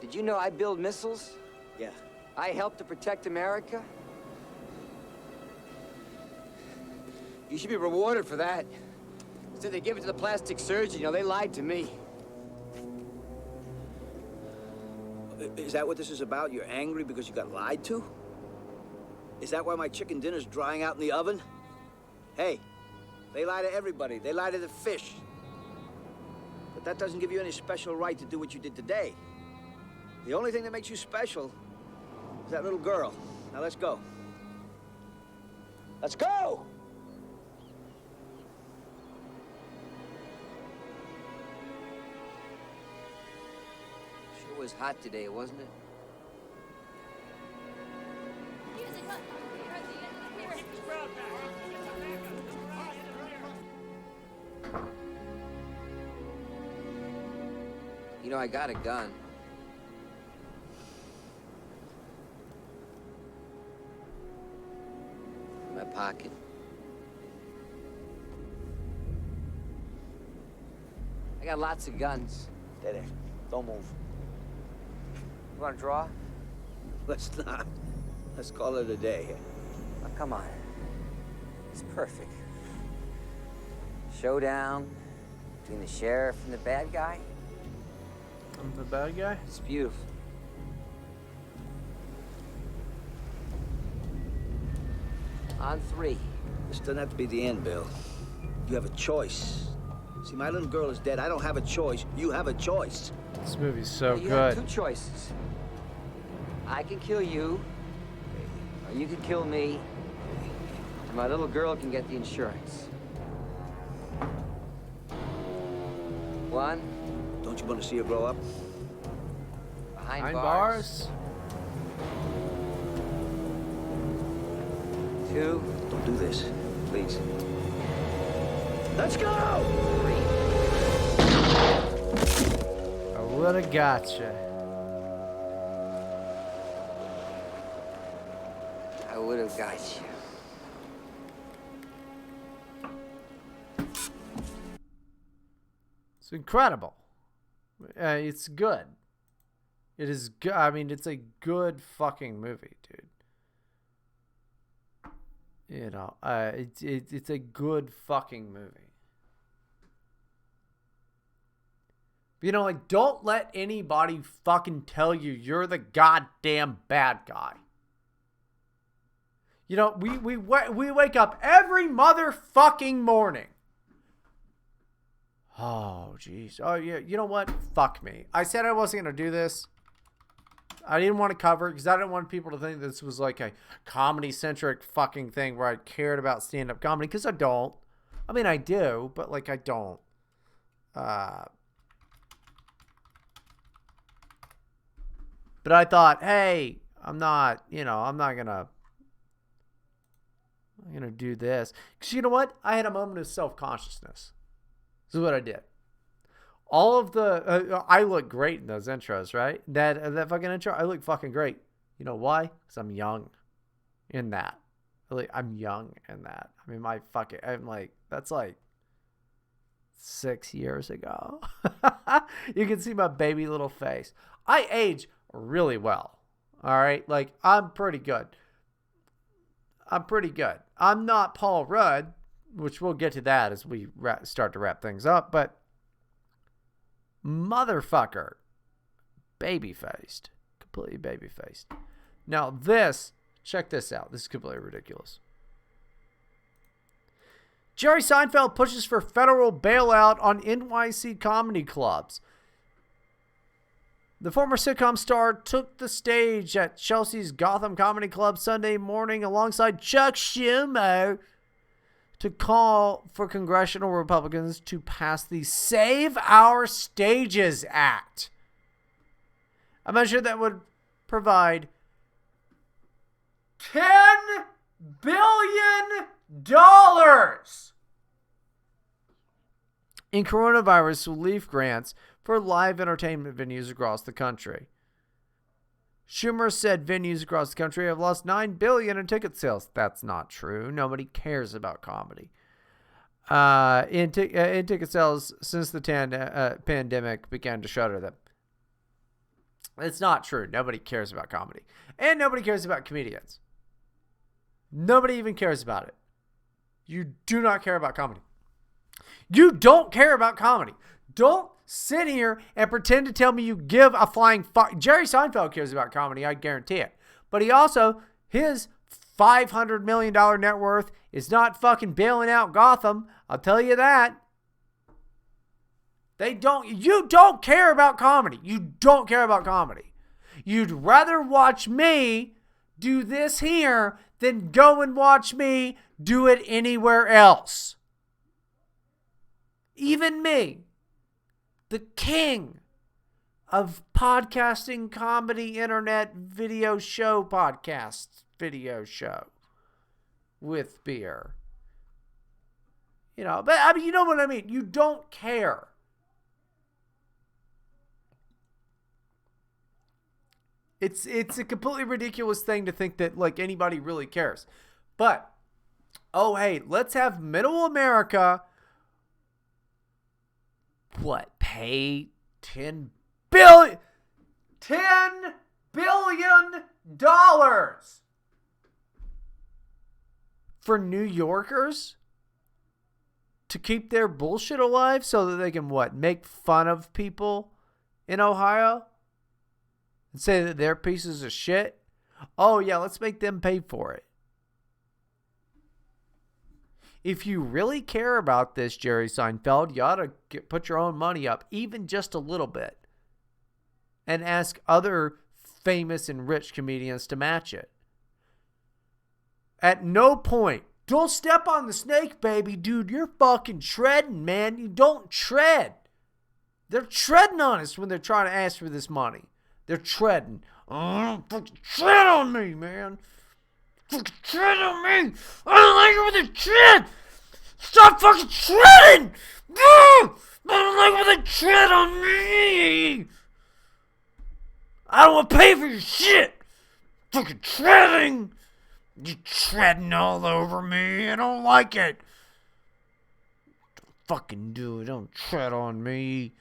Did you know I build missiles? Yeah. I helped to protect America? You should be rewarded for that. Instead they give it to the plastic surgeon, you know, they lied to me. Is that what this is about? You're angry because you got lied to? Is that why my chicken dinner's drying out in the oven? Hey, They lie to everybody. They lie to the fish. But that doesn't give you any special right to do what you did today. The only thing that makes you special is that little girl. Now let's go. Let's go! Sure was hot today, wasn't it? You know, I got a gun. In my pocket. I got lots of guns. Stay there. Don't move. You want to draw? Let's not. Let's call it a day. Oh, come on. It's perfect. Showdown between the sheriff and the bad guy. I'm the bad guy? It's beautiful. On three. This doesn't have to be the end, Bill. You have a choice. See, my little girl is dead. I don't have a choice. You have a choice. This movie's so You good. have two choices. I can kill you, or you can kill me, and my little girl can get the insurance. One, Don't you want to see her grow up? behind Behind bars. bars? Two, Don't do this, please. Let's go! I would've gotcha. I would have got you. It's incredible. It's good. It is good. I mean, it's a good fucking movie, dude. You know, it's a good fucking movie. You know, like, don't let anybody fucking tell you you're the goddamn bad guy. You know, we wake up every motherfucking morning. Oh, jeez. Oh, yeah. You know what? Fuck me. I said I wasn't going to do this. I didn't want to cover it because I didn't want people to think this was like a comedy-centric fucking thing where I cared about stand-up comedy, because I don't. I mean, I do, but, like, I don't. But I thought, hey, I'm not gonna do this. Because you know what? I had a moment of self-consciousness. This is what I did. All of the, I look great in those intros, right? That fucking intro, I look fucking great. You know why? Because I'm young in that. Really, I'm young in that. I mean, I'm like, that's like 6 years ago. You can see my baby little face. I age really well. All right. Like, I'm pretty good. I'm not Paul Rudd, which we'll get to that as we start to wrap things up, but motherfucker, baby-faced, completely baby-faced. Now check this out. This is completely ridiculous. Jerry Seinfeld pushes for federal bailout on NYC comedy clubs. The former sitcom star took the stage at Chelsea's Gotham Comedy Club Sunday morning alongside Chuck Schumer to call for congressional Republicans to pass the Save Our Stages Act, a measure that would provide $10 billion in coronavirus relief grants for live entertainment venues across the country. Schumer said venues across the country have lost $9 billion in ticket sales. That's not true. Nobody cares about comedy. In ticket sales since the pandemic began to shutter them. It's not true. Nobody cares about comedy. And nobody cares about comedians. Nobody even cares about it. You do not care about comedy. You don't care about comedy. Don't sit here and pretend to tell me you give a flying fuck. Jerry Seinfeld cares about comedy, I guarantee it. But he also, his $500 million net worth is not fucking bailing out Gotham. I'll tell you that. You don't care about comedy. You don't care about comedy. You'd rather watch me do this here than go and watch me do it anywhere else. Even me, the king of podcasting, comedy, internet, video show, with beer. You know, but I mean, you know what I mean? You don't care. It's a completely ridiculous thing to think that, like, anybody really cares. But, oh, hey, let's have middle America, pay $10 billion for New Yorkers to keep their bullshit alive so that they can, make fun of people in Ohio? And say that they're pieces of shit? Oh, yeah, let's make them pay for it. If you really care about this, Jerry Seinfeld, you ought to put your own money up, even just a little bit, and ask other famous and rich comedians to match it. At no point, don't step on the snake, baby. Dude, you're fucking treading, man. You don't tread. They're treading on us when they're trying to ask for this money. They're treading. Oh, fucking tread on me, man. Fucking tread on me. I don't like it when they tread. Stop fucking treading. I don't like when they tread on me. I don't want to pay for your shit. Fucking treading. You're treading all over me. I don't like it. Don't fucking do it. Don't tread on me.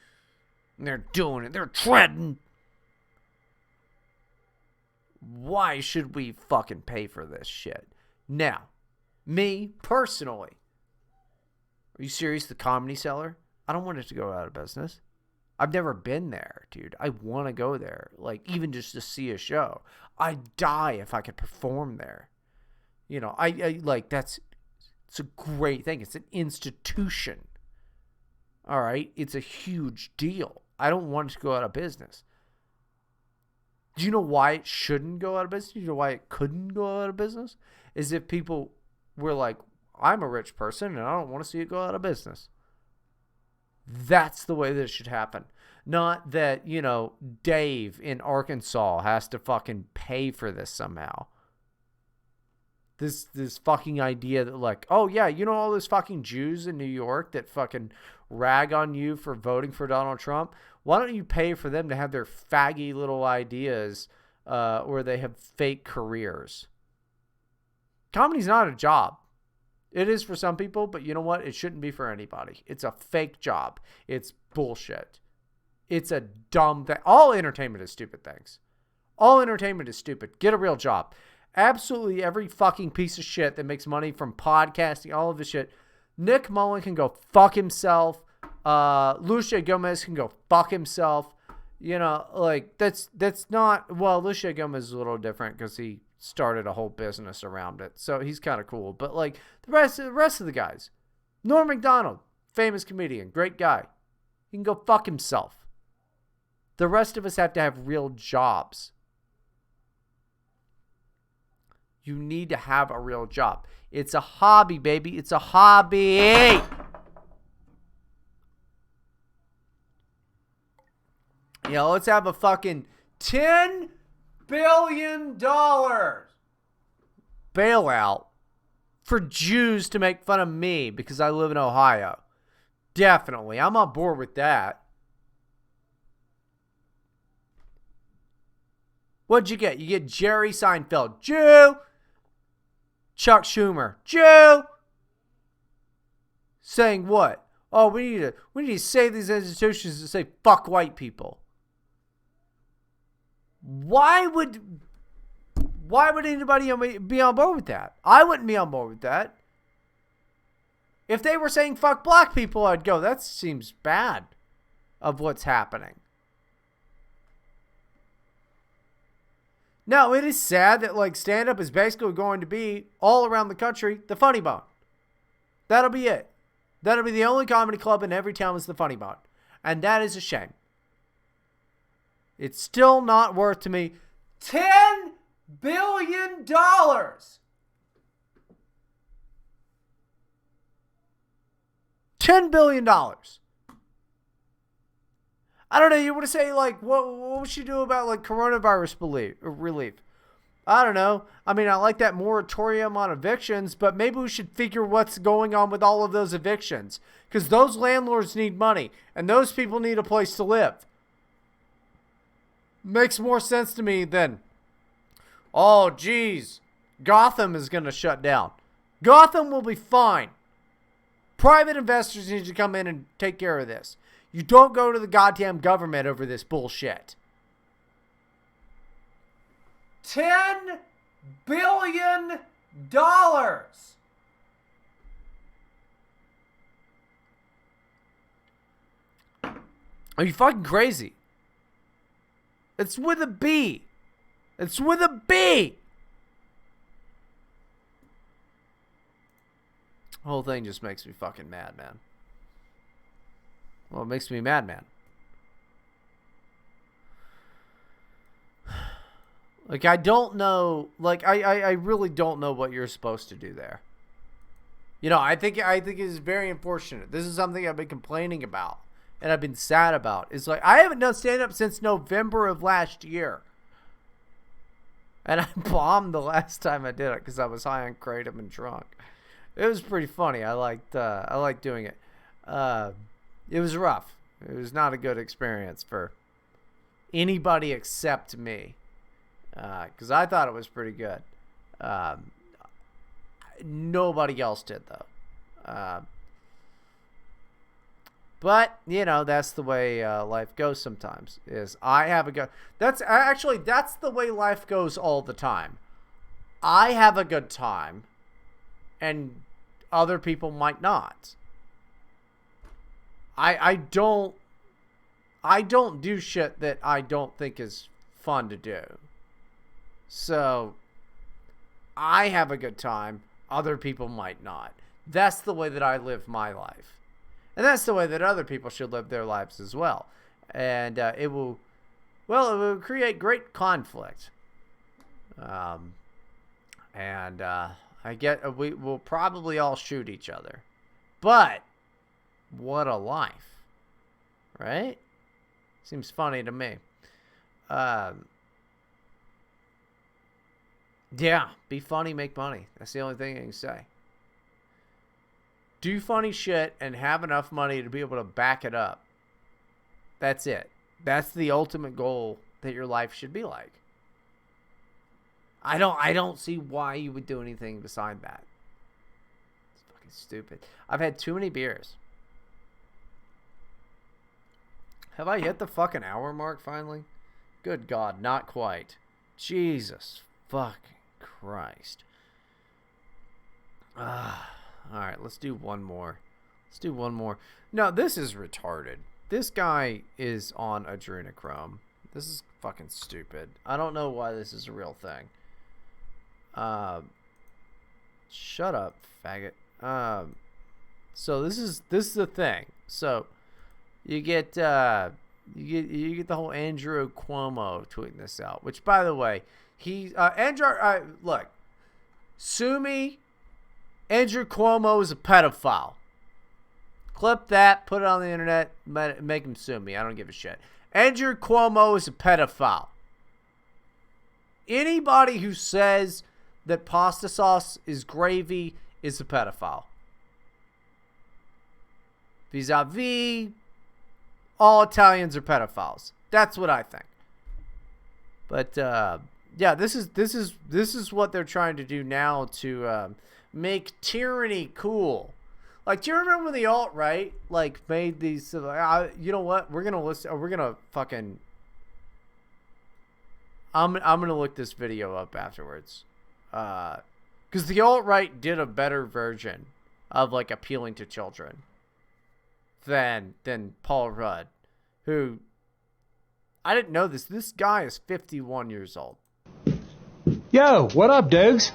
And they're doing it. They're treading. Why should we fucking pay for this shit? Now, me, personally. Are you serious? The Comedy Cellar? I don't want it to go out of business. I've never been there, dude. I want to go there. Like, even just to see a show. I'd die if I could perform there. You know, it's a great thing. It's an institution. All right? It's a huge deal. I don't want it to go out of business. Do you know why it shouldn't go out of business? Do you know why it couldn't go out of business? Is if people were like, I'm a rich person and I don't want to see it go out of business. That's the way that it should happen. Not that, you know, Dave in Arkansas has to fucking pay for this somehow. This fucking idea that, like, oh yeah, you know all those fucking Jews in New York that fucking rag on you for voting for Donald Trump? Why don't you pay for them to have their faggy little ideas where they have fake careers? Comedy's not a job. It is for some people, but you know what? It shouldn't be for anybody. It's a fake job. It's bullshit. It's a dumb thing. All entertainment is stupid things. All entertainment is stupid. Get a real job. Absolutely every fucking piece of shit that makes money from podcasting, all of this shit. Nick Mullen can go fuck himself. Lucia Gomez can go fuck himself. You know, like, that's not, well, Lucia Gomez is a little different because he started a whole business around it. So he's kind of cool. But, like, the rest of the guys. Norm Macdonald, famous comedian, great guy. He can go fuck himself. The rest of us have to have real jobs. You need to have a real job. It's a hobby, baby. It's a hobby. You know, let's have a fucking $10 billion bailout for Jews to make fun of me because I live in Ohio. Definitely. I'm on board with that. What'd you get? You get Jerry Seinfeld, Jew. Chuck Schumer, Jew. Saying what? Oh, we need to save these institutions to say fuck white people. Why would anybody be on board with that? I wouldn't be on board with that. If they were saying fuck black people, I'd go, that seems bad of what's happening. Now, it is sad that, like, stand-up is basically going to be, all around the country, the Funny Bone. That'll be it. That'll be the only comedy club in every town is the Funny Bone. And that is a shame. It's still not worth to me $10 billion. $10 billion. I don't know. You want to say, like, what would you do about, like, coronavirus relief? I don't know. I mean, I like that moratorium on evictions, but maybe we should figure what's going on with all of those evictions. Because those landlords need money, and those people need a place to live. Makes more sense to me than, oh, geez, Gotham is going to shut down. Gotham will be fine. Private investors need to come in and take care of this. You don't go to the goddamn government over this bullshit. $10 billion. Are you fucking crazy? It's with a B. It's with a B. The whole thing just makes me fucking mad, man. Well, it makes me mad, man. Like, I don't know. Like, I really don't know what you're supposed to do there. You know, I think it is very unfortunate. This is something I've been complaining about and I've been sad about. It's like, I haven't done stand-up since November of last year. And I bombed the last time I did it because I was high on kratom and drunk. It was pretty funny. I liked doing it. It was rough. It was not a good experience for anybody except me. Because I thought it was pretty good. Nobody else did, though. But, you know, that's the way life goes sometimes. Is I have a good... That's the way life goes all the time. I have a good time, and other people might not. I don't do shit that I don't think is fun to do. So, I have a good time. Other people might not. That's the way that I live my life. And that's the way that other people should live their lives as well. And it will create great conflict. We will probably all shoot each other. But, what a life. Right? Seems funny to me. Yeah, be funny, make money. That's the only thing I can say. Do funny shit and have enough money to be able to back it up. That's it. That's the ultimate goal that your life should be like. I don't see why you would do anything beside that. It's fucking stupid. I've had too many beers. Have I hit the fucking hour mark finally? Good God, not quite. Jesus fucking Christ. Alright, let's do one more. No, this is retarded. This guy is on adrenochrome. This is fucking stupid. I don't know why this is a real thing. Shut up, faggot. So this is the thing. So you get the whole Andrew Cuomo tweeting this out, which, by the way, look, sue me. Andrew Cuomo is a pedophile. Clip that, put it on the internet, make him sue me. I don't give a shit. Andrew Cuomo is a pedophile. Anybody who says that pasta sauce is gravy is a pedophile. Vis-a-vis, all Italians are pedophiles. That's what I think. But yeah, this is what they're trying to do now to make tyranny cool. Like, do you remember when the alt-right made these? You know what? We're gonna fucking. I'm gonna look this video up afterwards, because the alt-right did a better version of appealing to children than Paul Rudd, who I didn't know this. This guy is 51 years old. Yo, what up, dudes?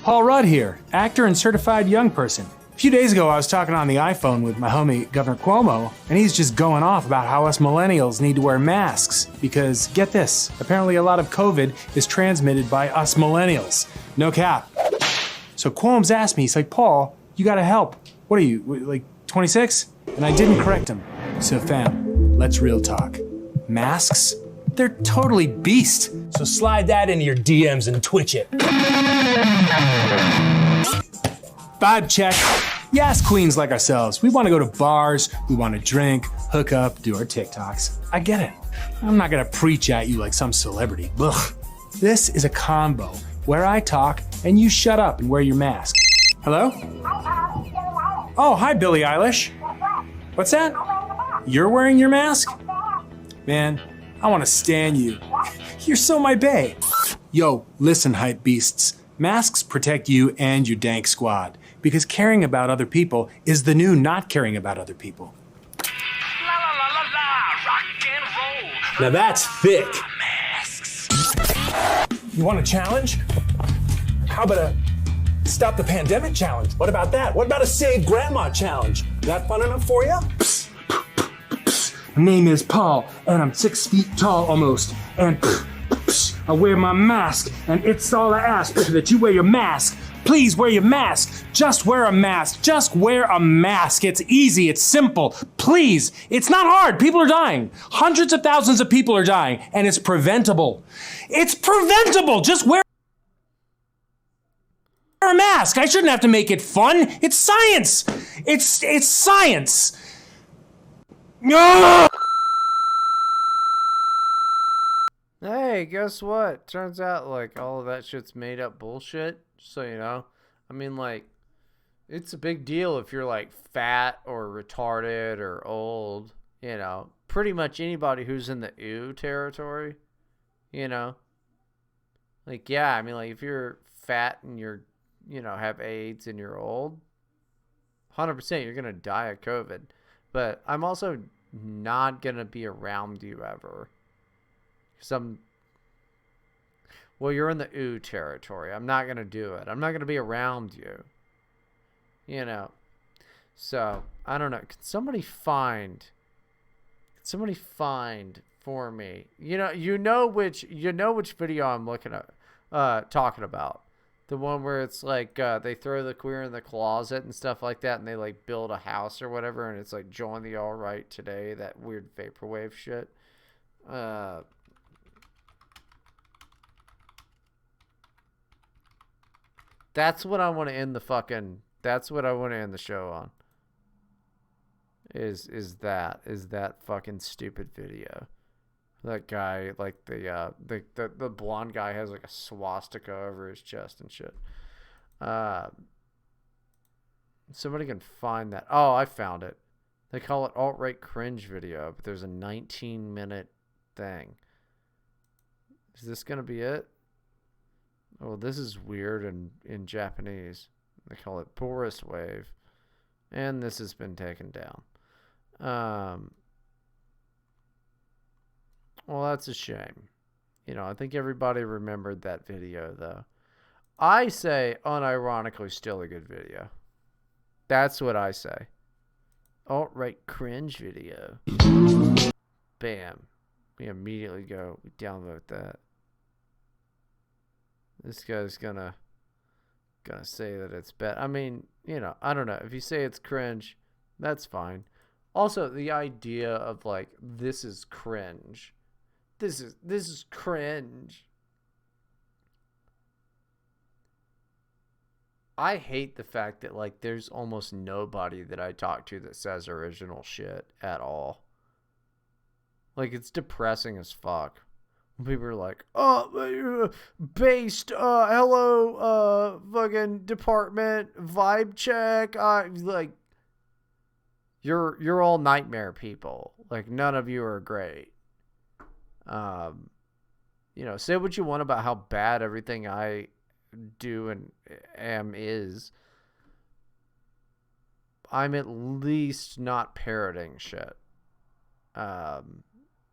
Paul Rudd here, actor and certified young person. A few days ago, I was talking on the iPhone with my homie, Governor Cuomo, and he's just going off about how us millennials need to wear masks because, get this, apparently a lot of COVID is transmitted by us millennials. No cap. So Cuomo's asked me, he's like, Paul, you gotta help. What are you, like 26? And I didn't correct him. So fam, let's real talk. Masks? They're totally beast. So slide that into your DMs and twitch it. Vibe check. Yes, queens like ourselves. We want to go to bars, we want to drink, hook up, do our TikToks. I get it. I'm not gonna preach at you like some celebrity. Ugh. This is a combo where I talk and you shut up and wear your mask. Hello? Oh, hi, Billie Eilish. What's that? You're wearing your mask? Man, I want to stan you. You're so my bae. Yo, listen, hype beasts. Masks protect you and your dank squad because caring about other people is the new not caring about other people. Now that's thick. You want a challenge? How about a stop the pandemic challenge? What about that? What about a save grandma challenge? That fun enough for you? My name is Paul, and I'm 6 feet tall almost, and I wear my mask, and it's all I ask that you wear your mask. Please wear your mask. Just wear a mask. Just wear a mask. It's easy. It's simple. Please. It's not hard. People are dying. Hundreds of thousands of people are dying, and it's preventable. It's preventable. Just wear a mask. I shouldn't have to make it fun. It's science. It's science. No! Hey, guess what? Turns out, like, all of that shit's made up bullshit. So, you know, I mean, like, it's a big deal if you're, like, fat or retarded or old, you know. Pretty much anybody who's in the ew territory, you know. Like, yeah, I mean, like, if you're fat and you're, you know, have AIDS and you're old, 100% you're going to die of COVID. But I'm also not going to be around you ever. Because well, you're in the ooh territory. I'm not going to do it. I'm not going to be around you. You know. So, I don't know. Can somebody find for me? You know which video I'm looking at, talking about. The one where it's like they throw the queer in the closet and stuff like that, and they like build a house or whatever, and it's like join the all right today, that weird vaporwave shit. That's what I want to end the show on. Is that fucking stupid video. That guy, like the blonde guy has like a swastika over his chest and shit. Somebody can find that. Oh, I found it. They call it alt-right cringe video, but there's a 19-minute thing. Is this gonna be it? Oh, this is weird in Japanese. They call it Porous Wave. And this has been taken down. Well, that's a shame. You know, I think everybody remembered that video, though. I say, unironically, still a good video. That's what I say. Alt-right cringe video. Bam. We immediately go, we download that. This guy's gonna say that it's bad. I mean, you know, I don't know. If you say it's cringe, that's fine. Also, the idea of, like, this is cringe. This is cringe. I hate the fact that, like, there's almost nobody that I talk to that says original shit at all. Like, it's depressing as fuck. People are like, oh, based, hello, fucking department, vibe check. Like, you're all nightmare people. Like, none of you are great. You know, say what you want about how bad everything I do and is. I'm at least not parroting shit. I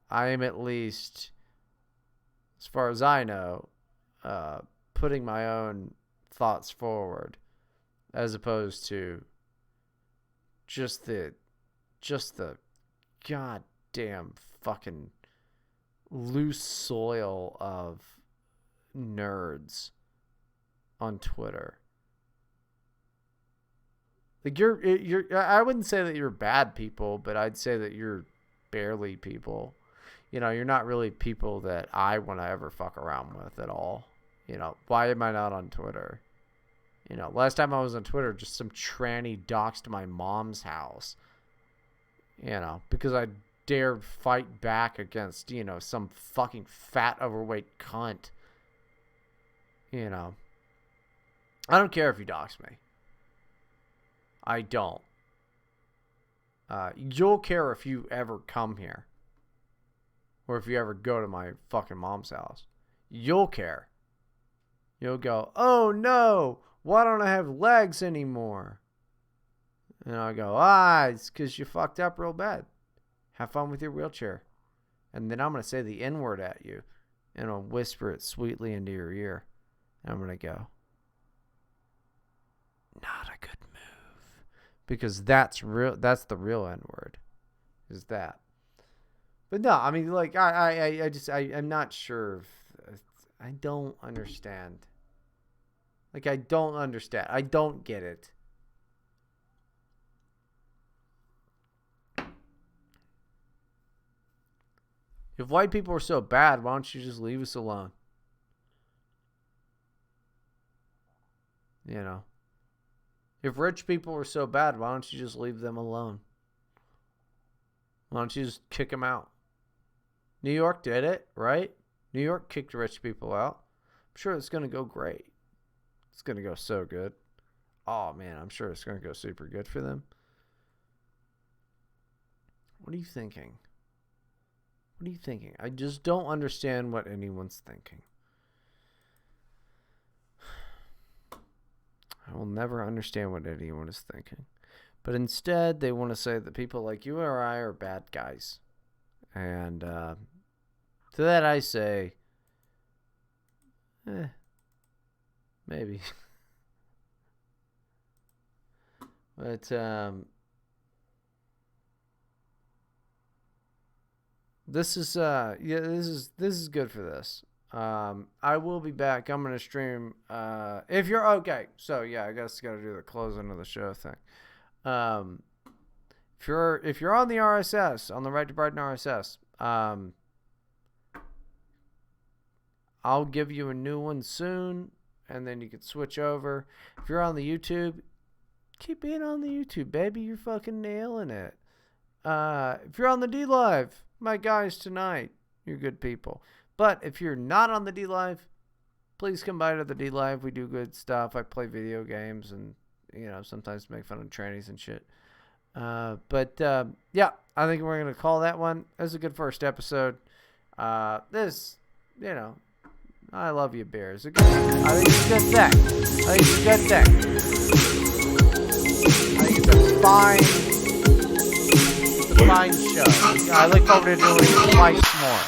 am at least, as far as I know, putting my own thoughts forward, as opposed to just the goddamn fucking loose soil of nerds on Twitter. Like you're I wouldn't say that you're bad people, but I'd say that you're barely people. You know, you're not really people that I want to ever fuck around with at all. You know, why am I not on Twitter? You know, last time I was on Twitter, just some tranny doxed my mom's house. You know, because I dared fight back against, you know, some fucking fat, overweight cunt. You know, I don't care if you dox me. I don't. You'll care if you ever come here. Or if you ever go to my fucking mom's house. You'll care. You'll go, oh no, why don't I have legs anymore? And I'll go, it's because you fucked up real bad. Have fun with your wheelchair. And then I'm going to say the N-word at you. And I'll whisper it sweetly into your ear. And I'm going to go, not a good move. Because that's real. That's the real N-word. Is that. But no, I mean, like, I'm not sure. I don't understand. Like, I don't understand. I don't get it. If white people are so bad, why don't you just leave us alone? You know. If rich people are so bad, why don't you just leave them alone? Why don't you just kick them out? New York did it, right? New York kicked rich people out. I'm sure it's going to go great. It's going to go so good. Oh, man, I'm sure it's going to go super good for them. What are you thinking? What are you thinking? I just don't understand what anyone's thinking. I will never understand what anyone is thinking. But instead, they want to say that people like you or I are bad guys. And to that I say, maybe. But this is this is good for this. I will be back. I'm gonna stream. If you're okay, so yeah, I guess gotta do the closing of the show thing. If you're on the RSS, on the Right to Bryden RSS, I'll give you a new one soon, and then you can switch over. If you're on the YouTube, keep being on the YouTube, baby. You're fucking nailing it. If you're on the D Live, my guys tonight, you're good people. But if you're not on the D Live, please come by to the D Live. We do good stuff. I play video games and, you know, sometimes make fun of trannies and shit. Yeah, I think we're going to call that one. That was a good first episode. This, you know, I love you, Bears. I think it's a good thing. I think it's a good thing. I think it's a fine show. I look forward to doing it twice more.